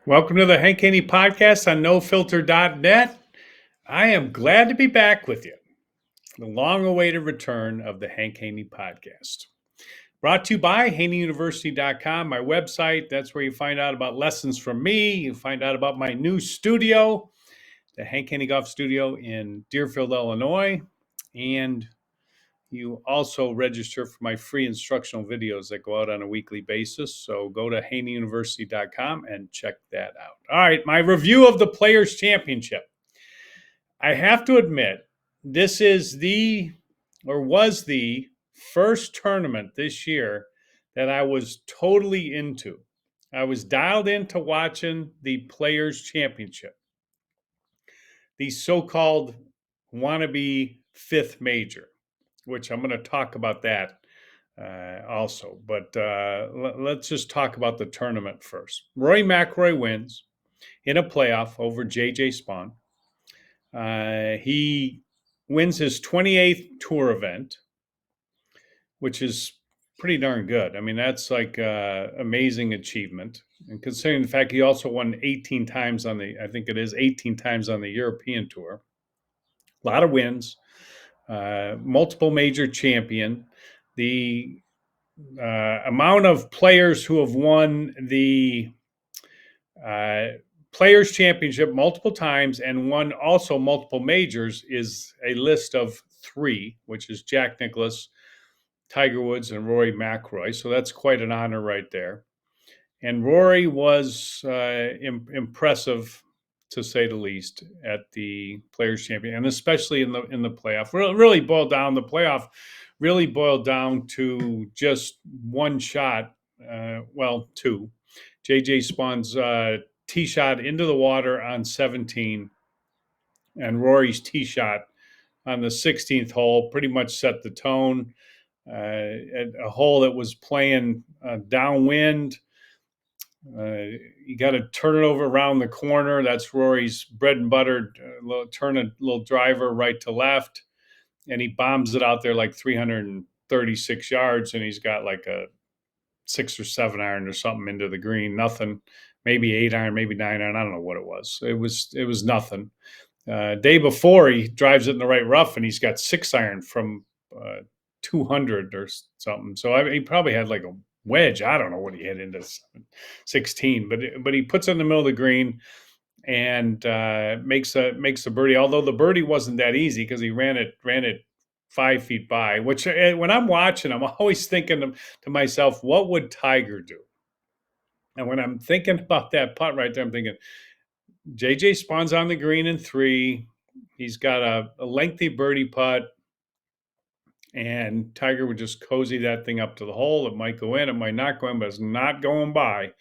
Welcome to the Haney podcast on nofilter.net. I am glad to be back with you. The long awaited return of the Haney podcast. Brought to you by haneyuniversity.com, my website. That's where you find out about lessons from me. You find out about my new studio, the Haney Golf Studio in Deerfield, Illinois. And you also register for my free instructional videos that go out on a weekly basis. So go to haneyuniversity.com and check that out. All right, my review of the Players' Championship. I have to admit, this is was the first tournament this year that I was totally into. I was dialed into watching the Players' Championship, the so-called wannabe fifth major, which I'm going to talk about that also. But let's just talk about the tournament first. Rory McIlroy wins in a playoff over JJ Spaun. He wins his 28th tour event, which is pretty darn good. I mean, that's like amazing achievement. And considering the fact he also won 18 times on the European Tour. A lot of wins, multiple major champion. The amount of players who have won the Players Championship multiple times and won also multiple majors is a list of 3, which is Jack Nicklaus, Tiger Woods, and Rory McIlroy. So that's quite an honor right there. And Rory was impressive, to say the least, at the Players Championship, and especially in the playoff. Really boiled down. The playoff really boiled down to just one shot. Two. JJ Spaun's tee shot into the water on 17, and Rory's tee shot on the 16th hole pretty much set the tone. A hole that was playing downwind. You got to turn it over around the corner. That's Rory's bread and butter. Turn a little driver right to left, and he bombs it out there like 336 yards, and he's got like a 6 or 7 iron or something into the green. Nothing. Maybe 8 iron, maybe 9 iron. I don't know what it was. It was nothing. Day before, he drives it in the right rough, and he's got 6 iron from 200 or something. So he probably had like a wedge. I don't know what he hit into 16, but he puts it in the middle of the green and makes a birdie. Although the birdie wasn't that easy because he ran it 5 feet by. Which when I'm watching, I'm always thinking to myself, what would Tiger do? And when I'm thinking about that putt right there, I'm thinking JJ Spaun's on the green in 3. He's got a lengthy birdie putt. And Tiger would just cozy that thing up to the hole. It might go in, it might not go in, but it's not going by.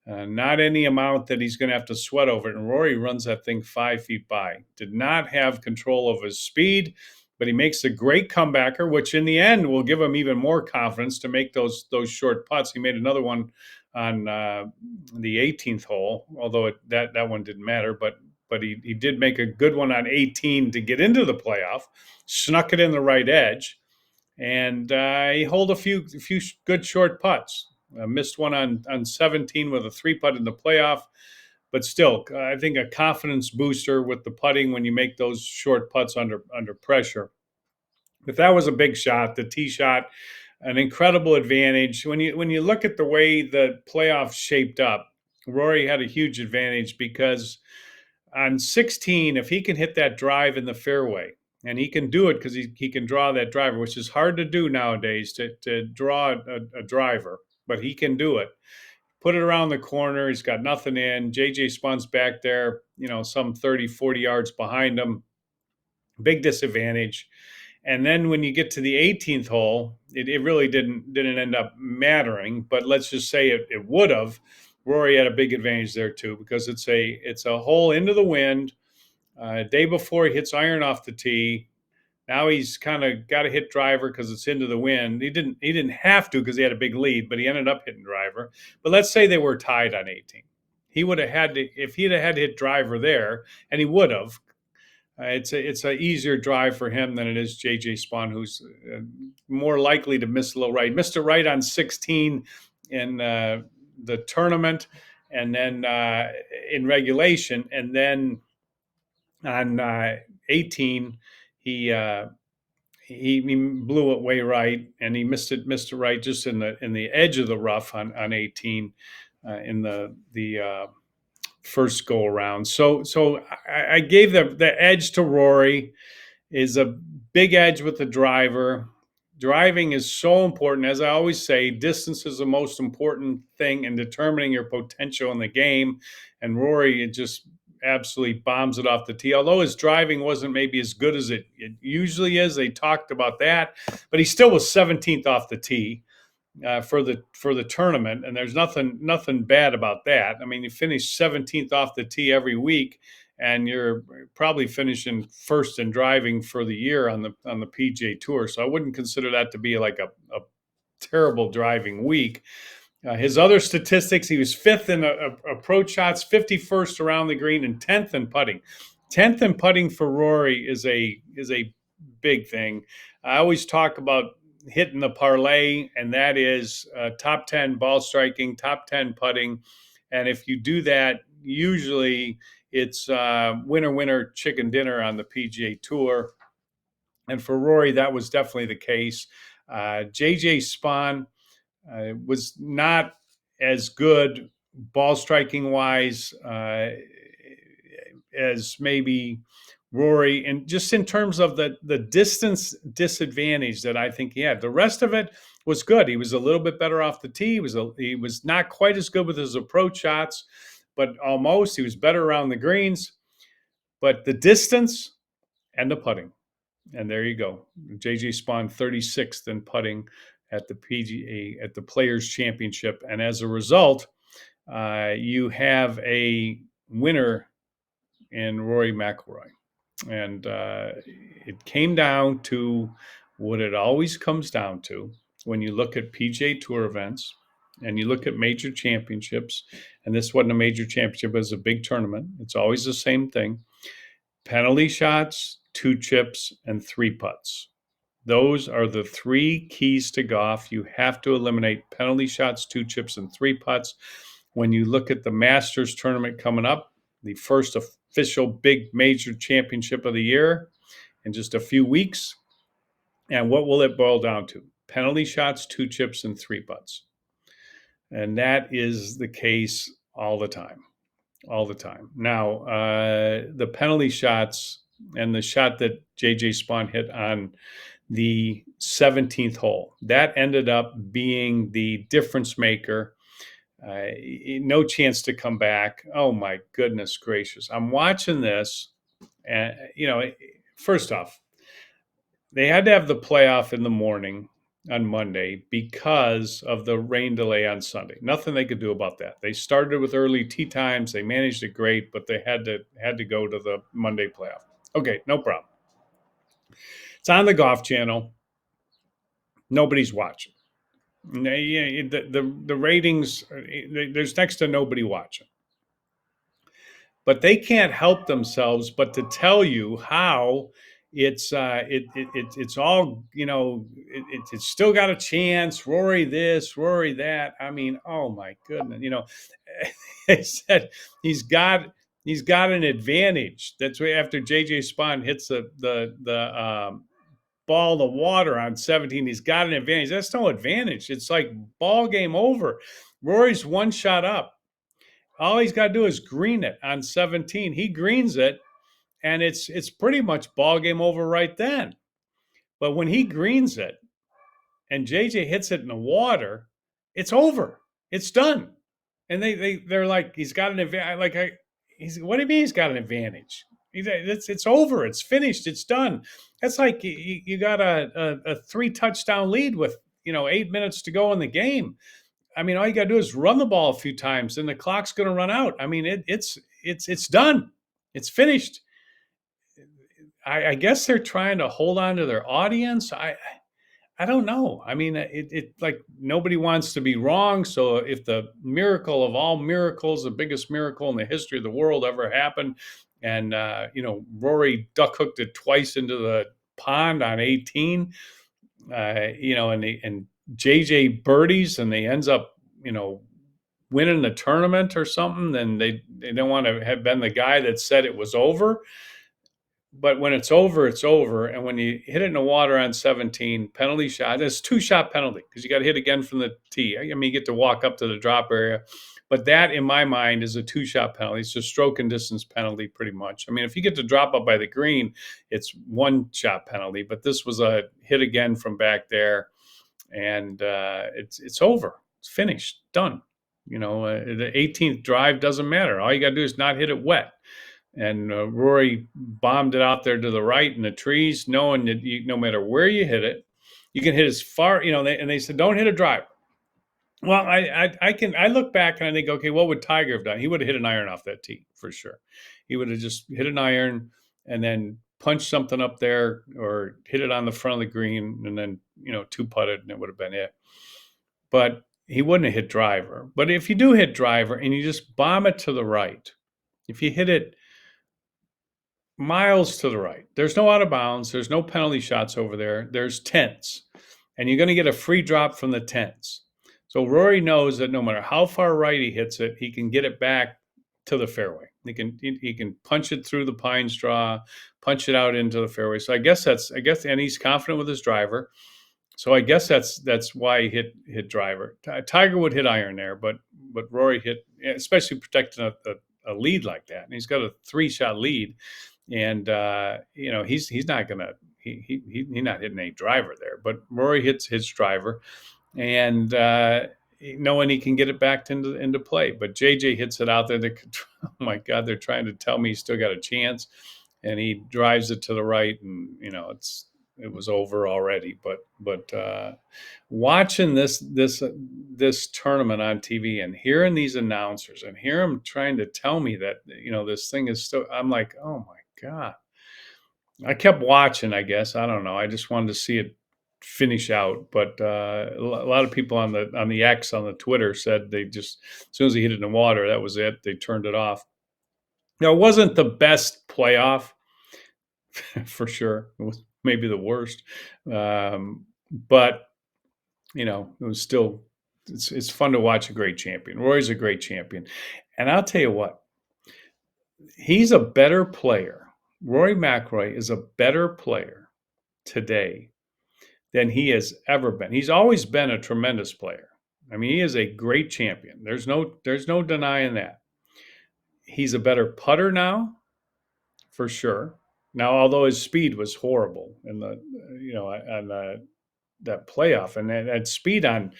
Not any amount that he's going to have to sweat over it. And Rory runs that thing 5 feet by. Did not have control of his speed, but he makes a great comebacker, which in the end will give him even more confidence to make those short putts. He made another one on the 18th hole, although that one didn't matter. But he did make a good one on 18 to get into the playoff. Snuck it in the right edge. And he holed a few good short putts. Missed one on 17 with a 3-putt in the playoff. But still, I think a confidence booster with the putting when you make those short putts under pressure. But that was a big shot. The tee shot, an incredible advantage. When you look at the way the playoffs shaped up, Rory had a huge advantage because on 16, if he can hit that drive in the fairway, and he can do it because he can draw that driver, which is hard to do nowadays to draw a driver, but he can do it. Put it around the corner. He's got nothing in. JJ Spaun's back there, some 30, 40 yards behind him. Big disadvantage. And then when you get to the 18th hole, it really didn't end up mattering. But let's just say it would have. Rory had a big advantage there too because it's a hole into the wind. Day before he hits iron off the tee. Now he's kind of got to hit driver because it's into the wind. He didn't have to because he had a big lead, but he ended up hitting driver. But let's say they were tied on 18. He would have had to, if he'd have had to hit driver there, and he would have. It's a easier drive for him than it is JJ Spaun, who's more likely to miss a little right. Missed it right on 16 in the tournament. and then in regulation, and then on 18 he he blew it way right, and he missed it right just in the edge of the rough on 18 in the first go around. So I gave the edge to Rory. Is a big edge with the driver. Driving is so important. As I always say, distance is the most important thing in determining your potential in the game. And Rory, it just absolutely bombs it off the tee. Although his driving wasn't maybe as good as it usually is, they talked about that, but he still was 17th off the tee for the tournament, and there's nothing bad about that. I mean, you finish 17th off the tee every week, and you're probably finishing first in driving for the year on the PGA Tour. So I wouldn't consider that to be like a terrible driving week. His other statistics: he was fifth in approach shots, 51st around the green, and 10th in putting. 10th in putting for Rory is a big thing. I always talk about hitting the parlay, and that is top 10 ball striking, top 10 putting. And if you do that, usually it's winner, chicken dinner on the PGA Tour. And for Rory, that was definitely the case. JJ Spaun was not as good ball striking wise as maybe Rory, and just in terms of the distance disadvantage that I think he had. The rest of it was good. He was a little bit better off the tee. He was not quite as good with his approach shots, but almost. He was better around the greens. But the distance and the putting, and there you go. JJ Spaun 36th in putting at the PGA at the Players Championship, and as a result, you have a winner in Rory McIlroy. And it came down to what it always comes down to when you look at PGA Tour events and you look at major championships. And this wasn't a major championship, it was a big tournament. It's always the same thing: penalty shots, 2 chips, and 3 putts. Those are the 3 keys to golf. You have to eliminate penalty shots, 2 chips, and 3 putts. When you look at the Masters tournament coming up, the first official big major championship of the year in just a few weeks, and what will it boil down to? Penalty shots, 2 chips, and 3 putts. And that is the case all the time. All the time. Now, the penalty shots and the shot that JJ Spaun hit on the 17th hole, that ended up being the difference maker. No chance to come back. Oh my goodness gracious. I'm watching this, and first off, they had to have the playoff in the morning on Monday because of the rain delay on Sunday. Nothing they could do about that. They started with early tee times. They managed it great, but they had to go to the Monday playoff. Okay, no problem. It's on the Golf Channel. Nobody's watching. The ratings, there's next to nobody watching. But they can't help themselves but to tell you how it's all, it's still got a chance. Rory this, Rory that. I mean, oh my goodness, they said he's got an advantage. That's why after JJ Spaun hits the ball the water on 17, he's got an advantage. That's no advantage. It's like ball game over. Rory's 1 shot up. All he's got to do is green it on 17. He greens it, and it's pretty much ball game over right then. But when he greens it and JJ hits it in the water, it's over. It's done. And they're like, he's got an advantage. What do you mean he's got an advantage? It's over. It's finished. It's done. That's like you got a 3 touchdown lead with 8 minutes to go in the game. I mean, all you got to do is run the ball a few times, and the clock's going to run out. I mean, it's done. It's finished. I guess they're trying to hold on to their audience. I don't know. I mean, it like nobody wants to be wrong. So if the miracle of all miracles, the biggest miracle in the history of the world ever happened, and Rory duck hooked it twice into the pond on 18, and JJ birdies, and they ends up, winning the tournament or something, then they don't want to have been the guy that said it was over. But when it's over, it's over. And when you hit it in the water on 17, penalty shot, it's 2-shot penalty because you got to hit again from the tee. I mean, you get to walk up to the drop area. But that, in my mind, is a 2-shot penalty. It's a stroke and distance penalty pretty much. I mean, if you get to drop up by the green, it's 1-shot penalty. But this was a hit again from back there. And it's over. It's finished. Done. The 18th drive doesn't matter. All you got to do is not hit it wet. And Rory bombed it out there to the right in the trees, knowing that no matter where you hit it, you can hit as far. And they said, don't hit a driver. Well, I look back and I think, okay, what would Tiger have done? He would have hit an iron off that tee for sure. He would have just hit an iron and then punched something up there or hit it on the front of the green and then, 2-putted and it would have been it. But he wouldn't have hit driver. But if you do hit driver and you just bomb it to the right, if you hit it miles to the right, there's no out of bounds, there's no penalty shots over there, there's tents, and you're going to get a free drop from the tents. So Rory knows that no matter how far right he hits it, he can get it back to the fairway. He can punch it through the pine straw, punch it out into the fairway. So I guess, and he's confident with his driver. So I guess that's why he hit driver. Tiger would hit iron there, but Rory hit, especially protecting a lead like that, and he's got a 3-shot lead, and he's not gonna he's not hitting a driver there, but Rory hits his driver, and knowing he can get it back into play. But JJ hits it out there. Oh my God, they're trying to tell me he's still got a chance, and he drives it to the right, and it was over already. But watching this tournament on TV and hearing these announcers and hear them trying to tell me that this thing is still, I'm like, oh my God. I kept watching, I guess. I don't know. I just wanted to see it finish out. But a lot of people on the X, on the Twitter, said they just, as soon as he hit it in the water, that was it. They turned it off. Now, it wasn't the best playoff for sure. It was maybe the worst. But it was still, it's fun to watch a great champion. Rory's a great champion. And I'll tell you what, he's a better player. Rory McIlroy is a better player today than he has ever been. He's always been a tremendous player. I mean, he is a great champion. There's no denying that. He's a better putter now, for sure. Now, although his speed was horrible in that playoff, and that speed on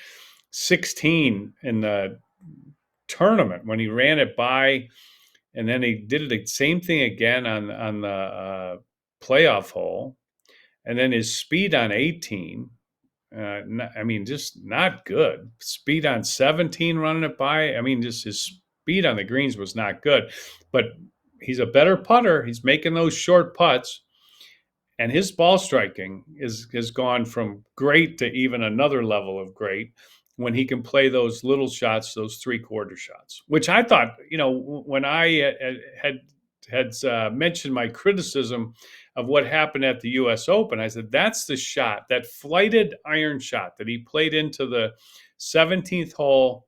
16 in the tournament when he ran it by, and then he did the same thing again on the playoff hole, and then his speed on 18. Just not good. Speed on 17 running it by. Just his speed on the greens was not good. But he's a better putter. He's making those short putts. And his ball striking has gone from great to even another level of great when he can play those little shots, those 3/4 shots, which I thought, when I had mentioned my criticism of what happened at the U.S. Open, I said, that's the shot, that flighted iron shot that he played into the 17th hole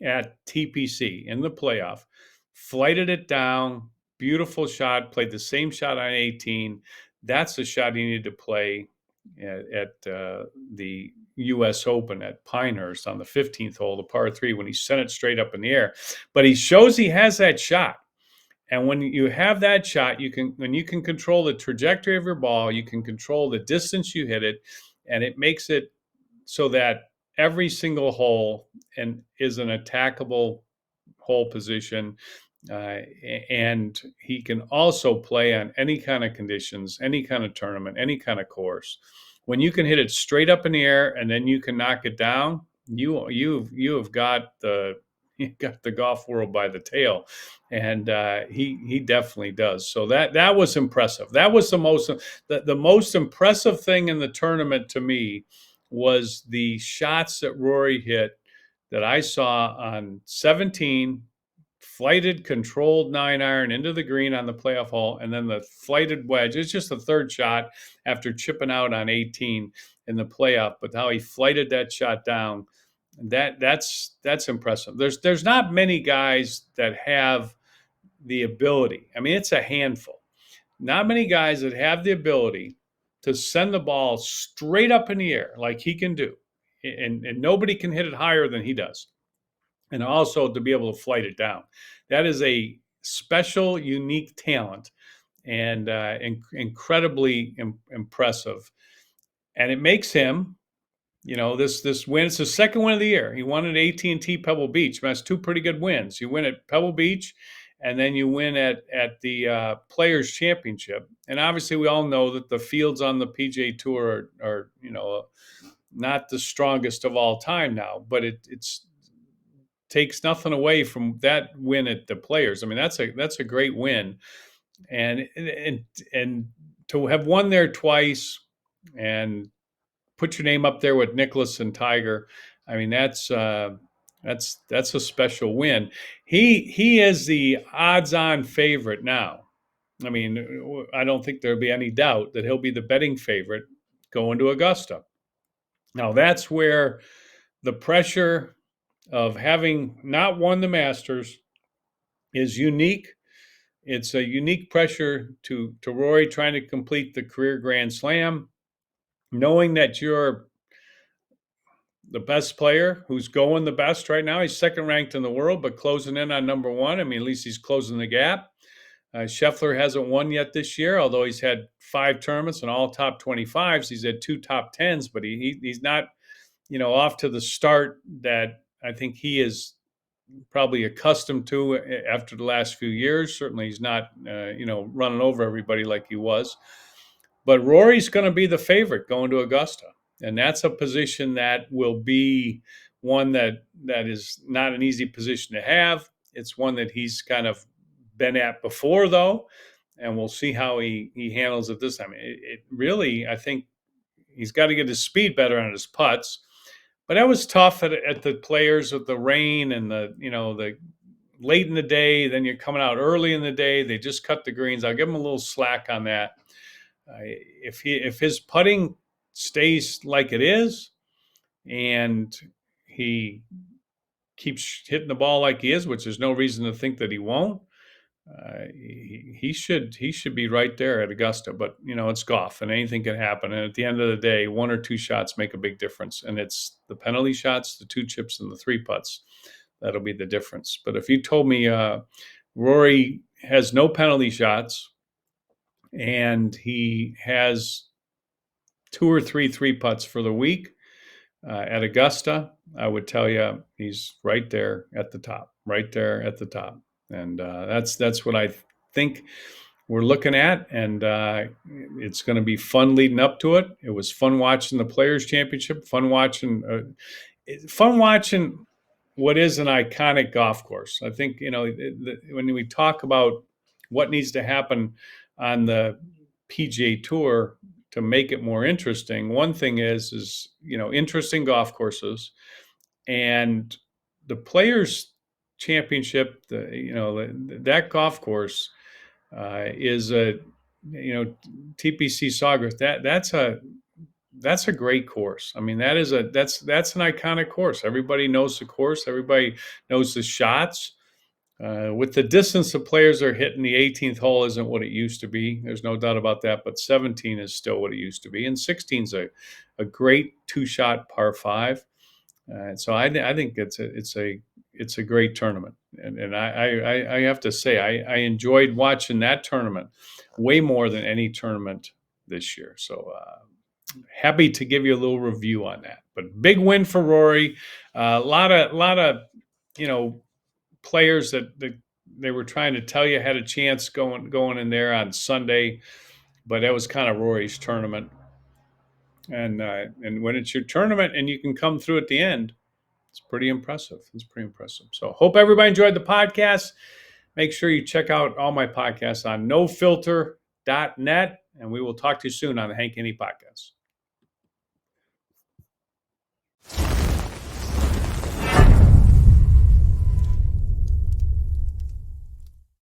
at TPC in the playoff, flighted it down, beautiful shot, played the same shot on 18. That's the shot he needed to play at the U.S. Open at Pinehurst on the 15th hole, the par 3, when he sent it straight up in the air. But he shows he has that shot. And when you have that shot, when you can control the trajectory of your ball, you can control the distance you hit it, and it makes it so that every single hole is an attackable hole position. And he can also play on any kind of conditions, any kind of tournament, any kind of course. When you can hit it straight up in the air and then you can knock it down, you've got the golf world by the tail, and he definitely does. So that was impressive. That was the most impressive thing in the tournament to me was the shots that Rory hit that I saw on 17. Flighted, controlled 9-iron into the green on the playoff hole, and then the flighted wedge. It's just the third shot after chipping out on 18 in the playoff, but how he flighted that shot down That's impressive. There's not many guys that have the ability. I mean, it's a handful. Not many guys that have the ability to send the ball straight up in the air like he can do, and nobody can hit it higher than he does, and also to be able to flight it down. That is a special, unique talent, and incredibly impressive. And it makes him, this win. It's the second win of the year. He won at AT&T Pebble Beach. That's two pretty good wins. You win at Pebble Beach, and then you win at the Players Championship. And obviously, we all know that the fields on the PGA Tour are not the strongest of all time now, but it's takes nothing away from that win at the Players. I mean, that's a great win, and to have won there twice and put your name up there with Nicklaus and Tiger. I mean, that's a special win. He is the odds-on favorite now. I mean, I don't think there'll be any doubt that he'll be the betting favorite going to Augusta. Now, that's where the pressure of having not won the Masters is unique. It's a unique pressure to Rory trying to complete the career Grand Slam, knowing that you're the best player who's going the best right now. He's second ranked in the world, but closing in on number one. I mean, at least he's closing the gap. Scheffler hasn't won yet this year, although he's had 5 tournaments and all top 25s. He's had 2 top 10s, but he's not, off to the start that I think he is probably accustomed to after the last few years. Certainly he's not, running over everybody like he was. But Rory's going to be the favorite going to Augusta. And that's a position that will be one that is not an easy position to have. It's one that he's kind of been at before, though, and we'll see how he handles it this time. It really, I think he's got to get his speed better on his putts. But that was tough at the Players with the rain and the late in the day. Then you're coming out early in the day. They just cut the greens. I'll give him a little slack on that. If his putting stays like it is, and he keeps hitting the ball like he is, which there's no reason to think that he won't, he should be right there at Augusta. But it's golf, and anything can happen. And at the end of the day, 1 or 2 shots make a big difference, and it's the penalty shots, the 2 chips, and the 3 putts that'll be the difference. But if you told me Rory has no penalty shots and he has 2 or 3 putts for the week at Augusta, I would tell you he's right there at the top, and that's what I think we're looking at, and it's going to be fun leading up to it. It was fun watching the Players Championship, fun watching what is an iconic golf course. I think when we talk about what needs to happen on the PGA Tour to make it more interesting, one thing is interesting golf courses, and the Players Championship. That golf course is a TPC Sawgrass. That's a great course. I mean, that's an iconic course. Everybody knows the course. Everybody knows the shots. With the distance the players are hitting, the 18th hole isn't what it used to be. There's no doubt about that. But 17 is still what it used to be, and 16 is a great 2-shot par 5. So I think it's a great tournament, and I have to say I enjoyed watching that tournament way more than any tournament this year. So happy to give you a little review on that. But big win for Rory. A lot of players that they were trying to tell you had a chance going in there on Sunday, but that was kind of Rory's tournament. And when it's your tournament and you can come through at the end, it's pretty impressive. So hope everybody enjoyed the podcast. Make sure you check out all my podcasts on nofilter.net, and we will talk to you soon on the Hank Haney Podcast.